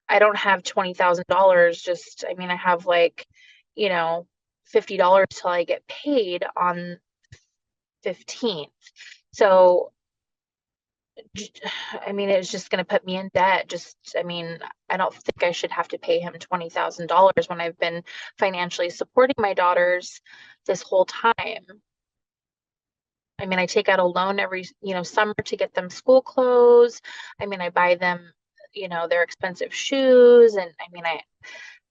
I don't have $20,000. I have like, $50 till I get paid on 15th. So, it's just going to put me in debt. I don't think I should have to pay him $20,000 when I've been financially supporting my daughters this whole time. I take out a loan every, summer to get them school clothes. I buy them, their expensive shoes. And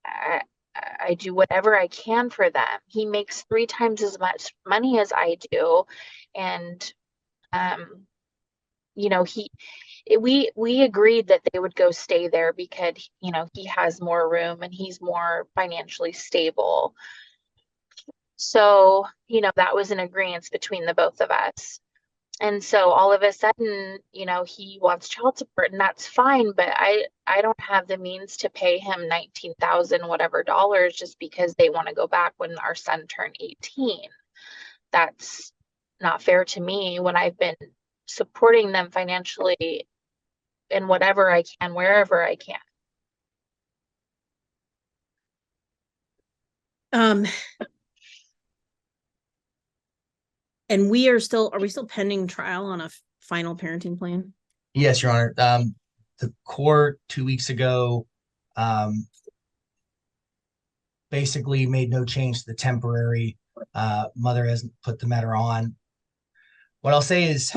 I, I do whatever I can for them. He makes 3 times as much money as I do. And, we agreed that they would go stay there because, he has more room and he's more financially stable. So, that was an agreement between the both of us. And so all of a sudden, he wants child support, and that's fine, but I don't have the means to pay him 19,000 whatever dollars just because they want to go back when our son turned 18. That's not fair to me when I've been supporting them financially in whatever I can, wherever I can. And are we still pending trial on a final parenting plan? Yes, Your Honor. The court 2 weeks ago basically made no change to the temporary. Mother hasn't put the matter on. What I'll say is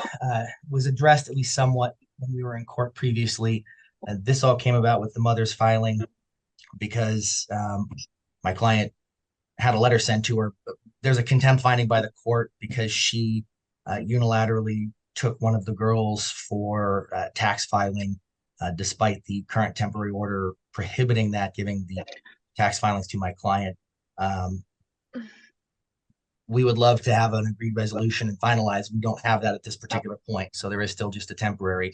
was addressed at least somewhat when we were in court previously. And this all came about with the mother's filing because my client had a letter sent to her. There's a contempt finding by the court because she unilaterally took one of the girls for tax filing, despite the current temporary order prohibiting that, giving the tax filings to my client. We would love to have an agreed resolution and finalize. We don't have that at this particular point, so there is still just a temporary.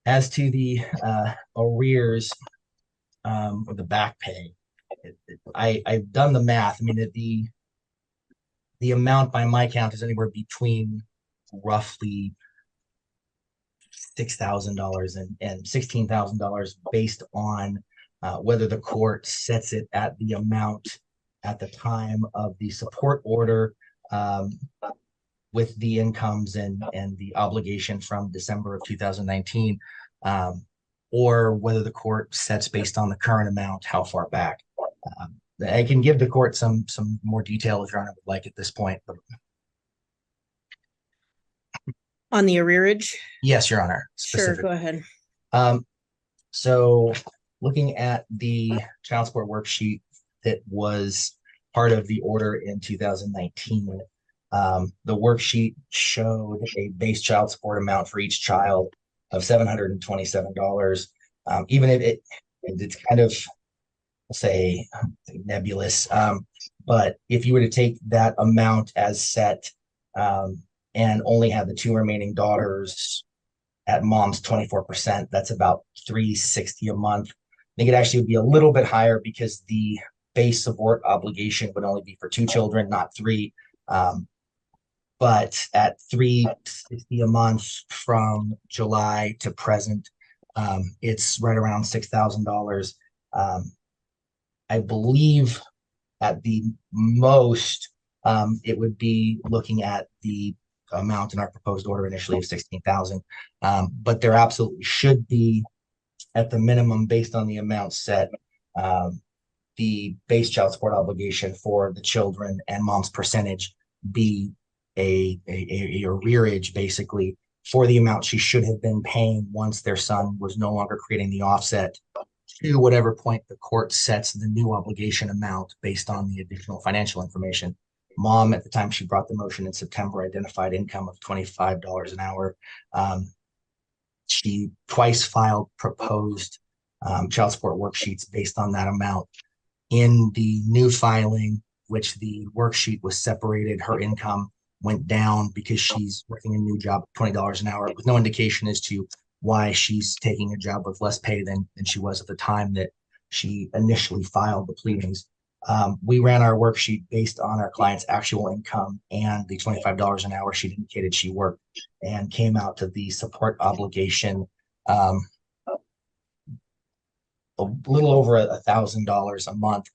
As to the arrears or the back pay, I've done the math. The amount by my count is anywhere between roughly $6,000 and $16,000 based on whether the court sets it at the amount at the time of the support order with the incomes and the obligation from December of 2019, or whether the court sets based on the current amount, how far back. I can give the court some more detail if Your Honor would like at this point. But on the arrearage? Yes, Your Honor. Sure, go ahead. So looking at the child support worksheet that was part of the order in 2019, the worksheet showed a base child support amount for each child of $727. Even if it's kind of, say, nebulous, but if you were to take that amount as set and only have the 2 remaining daughters at mom's 24%, that's about $360 a month. I think it actually would be a little bit higher because the base support obligation would only be for 2 children, not 3. But at $360 a month from July to present, it's right around $6,000. I believe at the most, it would be looking at the amount in our proposed order initially of 16,000. But there absolutely should be, at the minimum, based on the amount set, the base child support obligation for the children and mom's percentage be a arrearage basically for the amount she should have been paying once their son was no longer creating the offset to whatever point the court sets the new obligation amount based on the additional financial information. Mom, at the time she brought the motion in September, identified income of $25 an hour. She twice filed proposed child support worksheets based on that amount. In the new filing, which the worksheet was separated, her income went down because she's working a new job, $20 an hour, with no indication as to why she's taking a job with less pay than she was at the time that she initially filed the pleadings. We ran our worksheet based on our client's actual income and the $25 an hour she indicated she worked, and came out to the support obligation a little over $1,000 a month.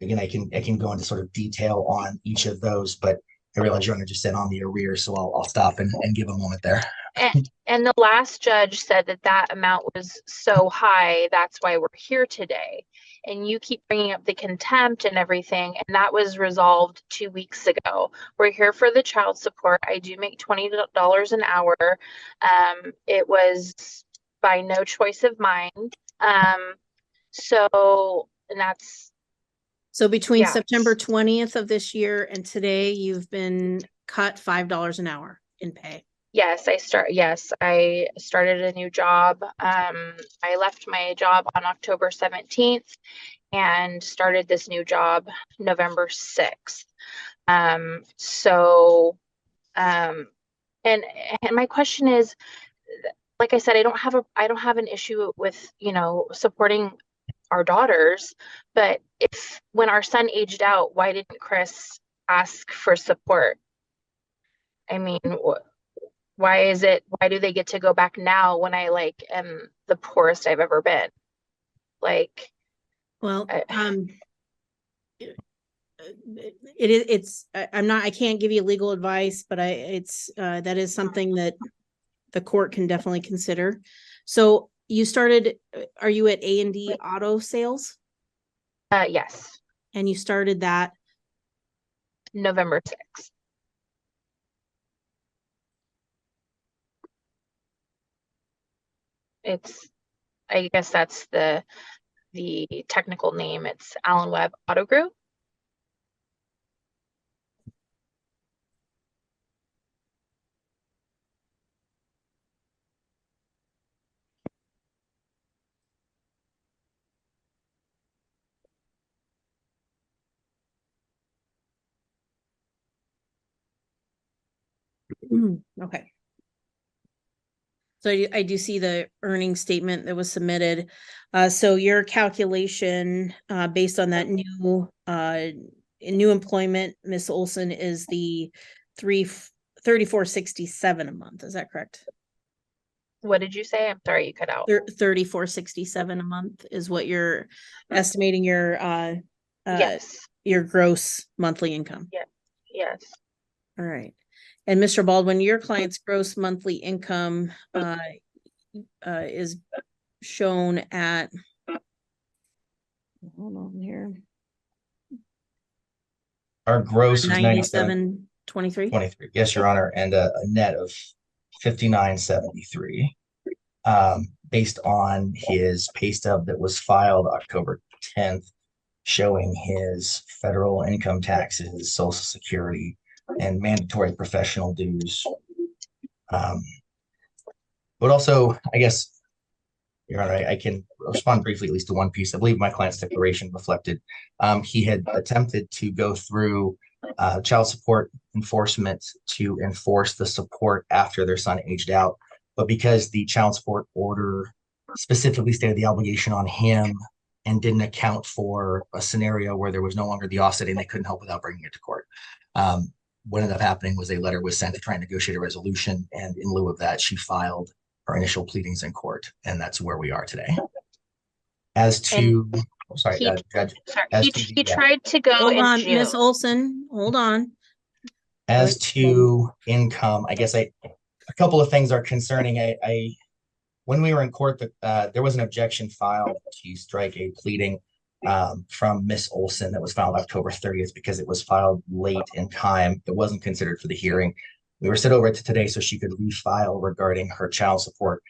Again, I can go into sort of detail on each of those, but I realize you're going to just sit on the arrears, so I'll stop and give a moment there. And the last judge said that amount was so high, that's why we're here today. And you keep bringing up the contempt and everything, and that was resolved 2 weeks ago. We're here for the child support. I do make $20 an hour. It was by no choice of mine. So between yeah. September 20th of this year and today, you've been cut $5 an hour in pay. Yes, I started a new job. I left my job on October 17th and started this new job November 6th. And my question is, like I said, I don't have an issue with, supporting our daughters, but when our son aged out, why didn't Chris ask for support? I mean, why do they get to go back now when I am the poorest I've ever been? I can't give you legal advice, but that is something that the court can definitely consider. So are you at A&D Auto Sales? Yes. And you started that November 6th. I guess that's the technical name. It's Allen Webb Auto Group. Okay. So I do see the earnings statement that was submitted. So your calculation based on that new employment, Miss Olson, is the $34.67 a month. Is that correct? What did you say? I'm sorry, you cut out. $34.67 a month is what you're estimating your yes. Your gross monthly income. Yeah. Yes. All right. And Mr. Baldwin, your client's gross monthly income is shown at, hold on here. Our gross was 97.23. Yes, Your Honor, and a net of 59.73, based on his pay stub that was filed October 10th, showing his federal income taxes, Social Security, and mandatory professional dues. But also, I guess, Your Honor, I can respond briefly at least to one piece. I believe my client's declaration reflected he had attempted to go through child support enforcement to enforce the support after their son aged out. But because the child support order specifically stated the obligation on him and didn't account for a scenario where there was no longer the offsetting, they couldn't help without bringing it to court. What ended up happening was a letter was sent to try and negotiate a resolution, and in lieu of that, she filed her initial pleadings in court, and that's where we are today. As to, Judge, he tried to go hold in on, June. Miss Olson, hold on. As to income, I guess a couple of things are concerning. When we were in court, there was an objection filed to strike a pleading from Miss Olson that was filed October 30th because it was filed late in time. It wasn't considered for the hearing. We were set over to today so she could refile regarding her child support.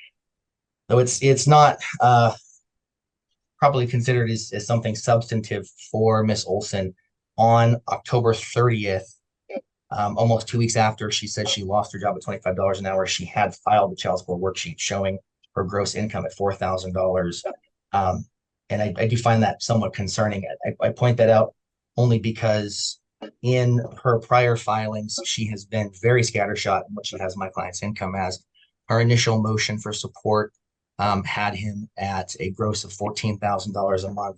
Though it's not probably considered as something substantive for Miss Olson. On October 30th, almost 2 weeks after she said she lost her job at $25 an hour, she had filed the child support worksheet showing her gross income at $4,000. And I do find that somewhat concerning. I point that out only because in her prior filings, she has been very scattershot in what she has my client's income as. Her initial motion for support had him at a gross of $14,000 a month.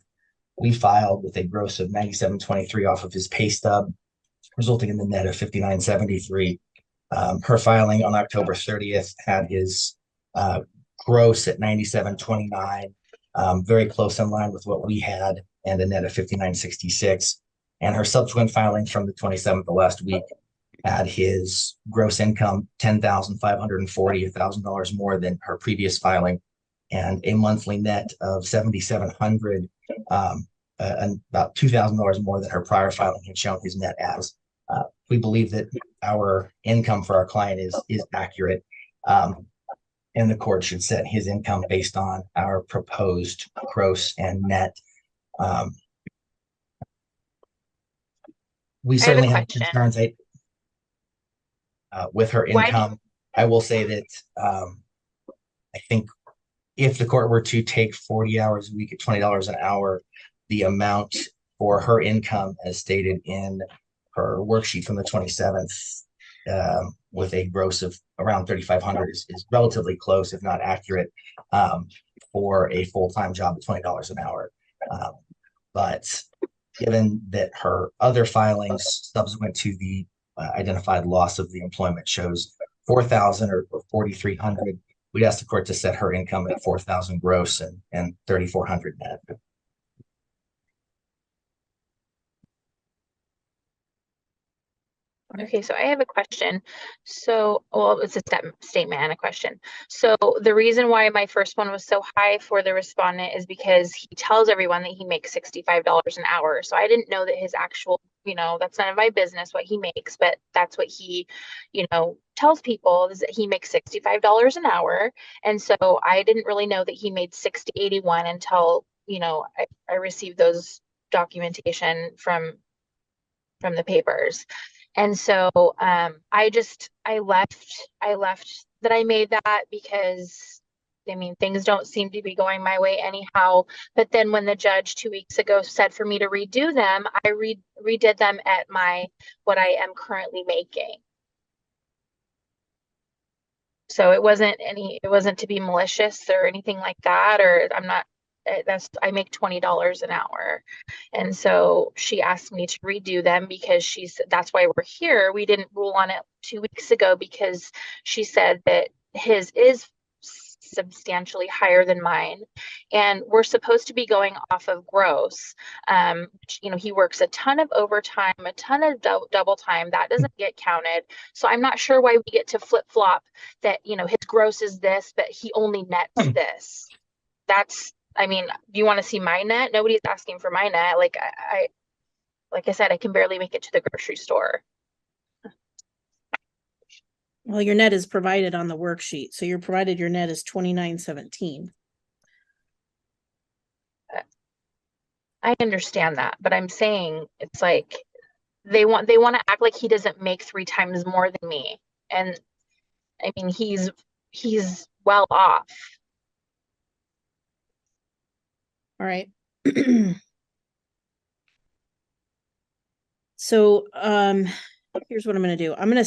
We filed with a gross of $97.23 off of his pay stub, resulting in the net of $59.73. Her filing on October 30th had his gross at $97.29, very close in line with what we had, and a net of $59.66. And her subsequent filing from the 27th of last week had his gross income $10,540, $1,000 more than her previous filing, and a monthly net of $7,700, and about $2,000 more than her prior filing had shown his net as. We believe that our income for our client is accurate, and the court should set his income based on our proposed gross and net. We certainly have concerns with her income. I will say that I think if the court were to take 40 hours a week at $20 an hour, the amount for her income as stated in her worksheet from the 27th, with a gross of around $3,500 is relatively close, if not accurate, for a full-time job at $20 an hour. But given that her other filings subsequent to the identified loss of the employment shows $4,000 or $4,300, we'd ask the court to set her income at $4,000 gross and $3,400 net. Okay, so I have a question. So, well, it's a statement and a question. So the reason why my first one was so high for the respondent is because he tells everyone that he makes $65 an hour. So I didn't know that his actual, that's none of my business what he makes, but that's what he, tells people is that he makes $65 an hour. And so I didn't really know that he made $60.81 until, I received those documentation from the papers. And so I left that I made that because things don't seem to be going my way anyhow. But then when the judge 2 weeks ago said for me to redo them, I redid them at what I am currently making. So it wasn't to be malicious or anything like that, or I make $20 an hour. And so she asked me to redo them because that's why we're here. We didn't rule on it 2 weeks ago because she said that his is substantially higher than mine. And we're supposed to be going off of gross. He works a ton of overtime, a ton of double time. That doesn't get counted. So I'm not sure why we get to flip flop that, his gross is this, but he only nets this. Do you want to see my net? Nobody's asking for my net. Like I said, I can barely make it to the grocery store. Well, your net is provided on the worksheet. So your net is $29.17. I understand that, but I'm saying it's like they want to act like he doesn't make 3 times more than me. And he's well off. All right. So here's what I'm going to do. I'm going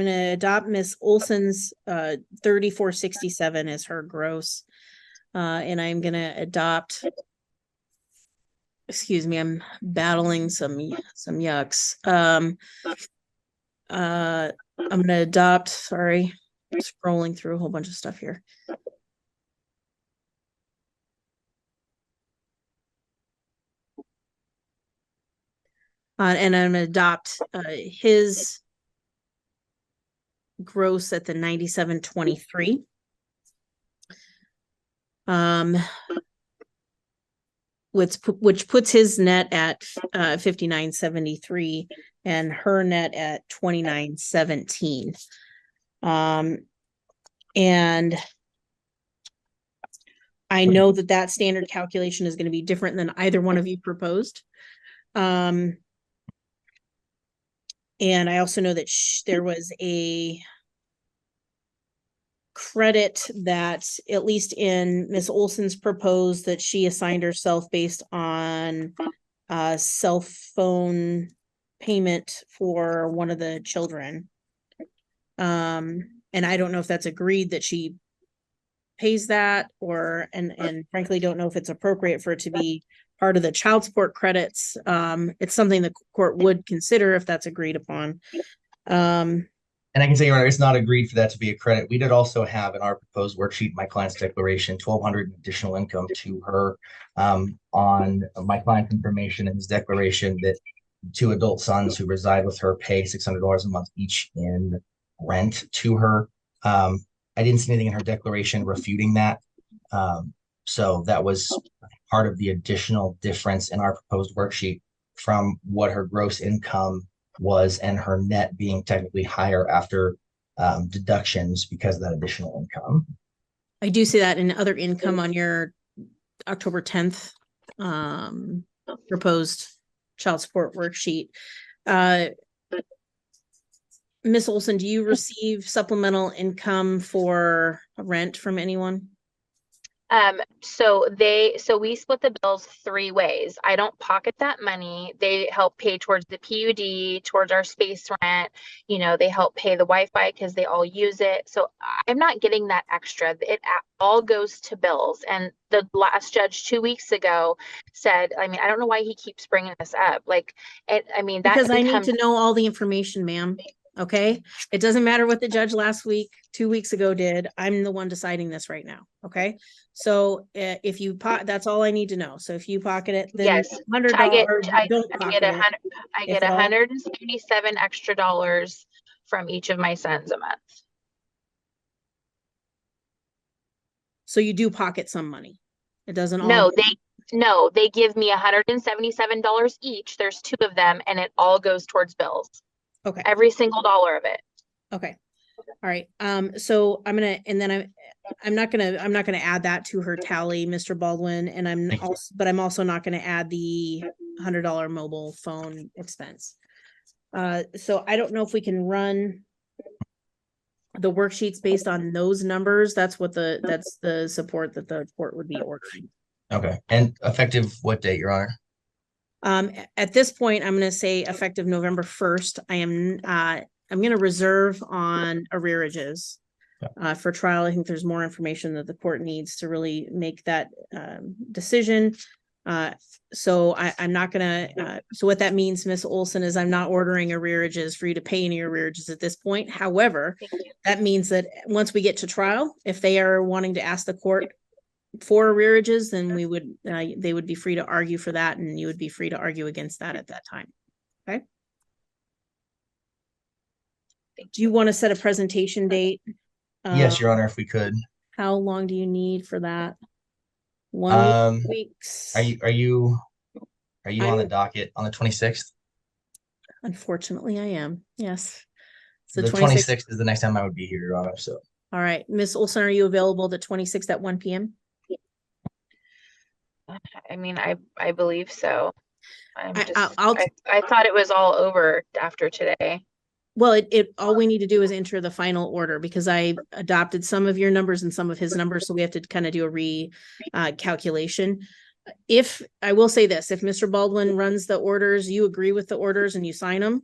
to adopt Miss Olson's 3467 as her gross. And I'm going to adopt, excuse me, I'm battling some yucks. I'm going to adopt, sorry, I'm scrolling through a whole bunch of stuff here. And I'm going to adopt his gross at the 97.23. which puts his net at 5973 and her net at 2917. And I know that standard calculation is going to be different than either one of you proposed. And I also know that there was a credit that, at least in Miss Olson's proposed, that she assigned herself based on cell phone payment for one of the children. And I don't know if that's agreed that she pays that, or and frankly don't know if it's appropriate for it to be part of the child support credits. It's something the court would consider if that's agreed upon. And I can say, Your Honor, it's not agreed for that to be a credit. We did also have in our proposed worksheet, my client's declaration, $1,200 additional income to her on my client's information in his declaration that 2 adult sons who reside with her pay $600 a month each in rent to her. I didn't see anything in her declaration refuting that. So that was part of the additional difference in our proposed worksheet from what her gross income was and her net being technically higher after deductions because of that additional income. I do see that in other income on your October 10th proposed child support worksheet. Ms. Olson, do you receive supplemental income for rent from anyone? So we split the bills 3 ways. I don't pocket that money. They help pay towards the PUD, towards our space rent. You know, they help pay the Wi-Fi because they all use it. So I'm not getting that extra. It all goes to bills. And the last judge 2 weeks ago said, I mean, I don't know why he keeps bringing this up. Like, Because I need to know all the information, ma'am. Okay. It doesn't matter what the judge last week, 2 weeks ago did. I'm the one deciding this right now. Okay. So if you that's all I need to know. So if you pocket it, then yes, $100, I get $177 extra dollars from each of my sons a month. So you do pocket some money. It doesn't all. No, they give me $177 each. There's 2 of them, and it all goes towards bills. Okay. Every single dollar of it. Okay. All right. So I'm not gonna add that to her tally, Mr. Baldwin, and I'm also not gonna add the $100 mobile phone expense. So I don't know if we can run the worksheets based on those numbers. That's the support that the court would be ordering. Okay. And effective what date, Your Honor? At this point, I'm going to say effective November 1st. I'm going to reserve on arrearages for trial. I think there's more information that the court needs to really make that decision. So I'm not going to, so what that means, Ms. Olson, is I'm not ordering arrearages for you to pay any arrearages at this point. However, that means that once we get to trial, if they are wanting to ask the court for arrearages, then they would be free to argue for that, and you would be free to argue against that at that time. Okay. Do you want to set a presentation date? Yes, Your Honor, if we could. How long do you need for that? 1 week, weeks. Are you on the docket on the 26th? Unfortunately, I am. Yes. So the 26th is the next time I would be here, Your Honor. So. All right, Ms. Olson, are you available the 26th at 1 p.m.? I mean, I believe so. I thought it was all over after today. Well, all we need to do is enter the final order, because I adopted some of your numbers and some of his numbers, so we have to kind of do a calculation. If I will say this, if Mr. Baldwin runs the orders, you agree with the orders and you sign them,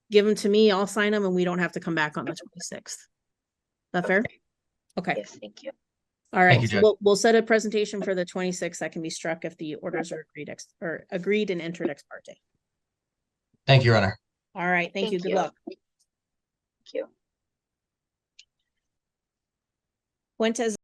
give them to me, I'll sign them, and we don't have to come back on the 26th. Is that fair? Okay. Yes, thank you. All right, so we'll set a presentation for the 26th that can be struck if the orders are agreed and entered ex parte. Thank you, Your Honor. All right, thank you. Good luck. Thank you. Fuentes.